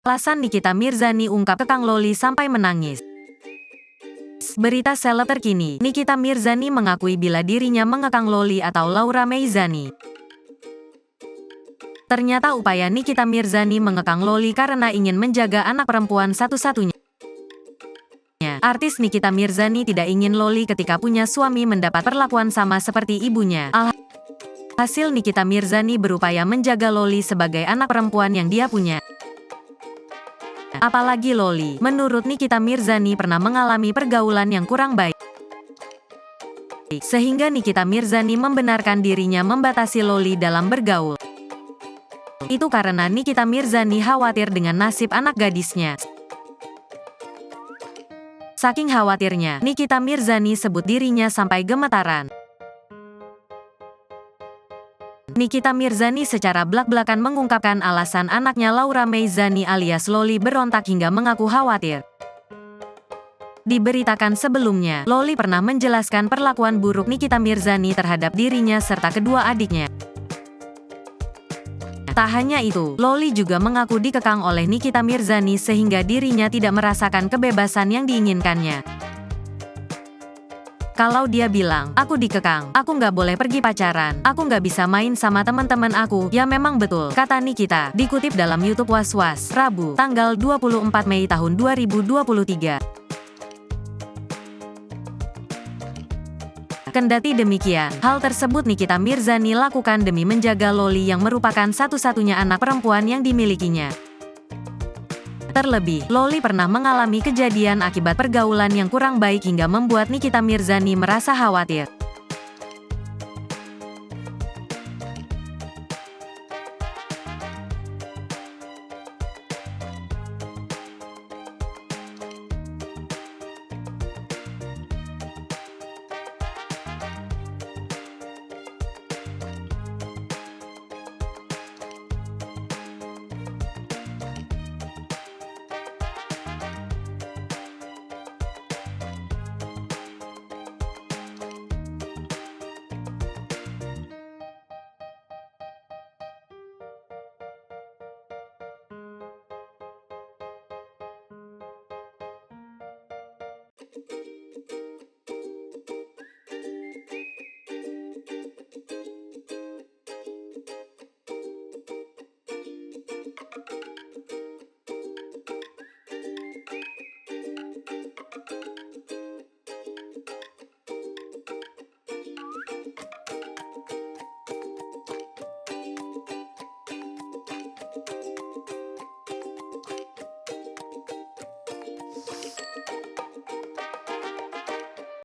Alasan Nikita Mirzani ungkap kekang Loli sampai menangis. Berita seleb terkini, Nikita Mirzani mengakui bila dirinya mengekang Loli atau Laura Meizani. Ternyata upaya Nikita Mirzani mengekang Loli karena ingin menjaga anak perempuan satu-satunya. Artis Nikita Mirzani tidak ingin Loli ketika punya suami mendapat perlakuan sama seperti ibunya. Alhasil Nikita Mirzani berupaya menjaga Loli sebagai anak perempuan yang dia punya. Apalagi Loli, menurut Nikita Mirzani pernah mengalami pergaulan yang kurang baik. Sehingga Nikita Mirzani membenarkan dirinya membatasi Loli dalam bergaul. Itu karena Nikita Mirzani khawatir dengan nasib anak gadisnya. Saking khawatirnya, Nikita Mirzani sebut dirinya sampai gemetaran. Nikita Mirzani secara blak-blakan mengungkapkan alasan anaknya Laura Meizani alias Loli berontak hingga mengaku khawatir. Diberitakan sebelumnya, Loli pernah menjelaskan perlakuan buruk Nikita Mirzani terhadap dirinya serta kedua adiknya. Tak hanya itu, Loli juga mengaku dikekang oleh Nikita Mirzani sehingga dirinya tidak merasakan kebebasan yang diinginkannya. Kalau dia bilang, aku dikekang, aku nggak boleh pergi pacaran, aku nggak bisa main sama teman-teman aku, ya memang betul, kata Nikita, dikutip dalam YouTube Was-Was, Rabu, tanggal 24 Mei tahun 2023. Kendati demikian, hal tersebut Nikita Mirzani lakukan demi menjaga Loli yang merupakan satu-satunya anak perempuan yang dimilikinya. Terlebih, Loli pernah mengalami kejadian akibat pergaulan yang kurang baik hingga membuat Nikita Mirzani merasa khawatir.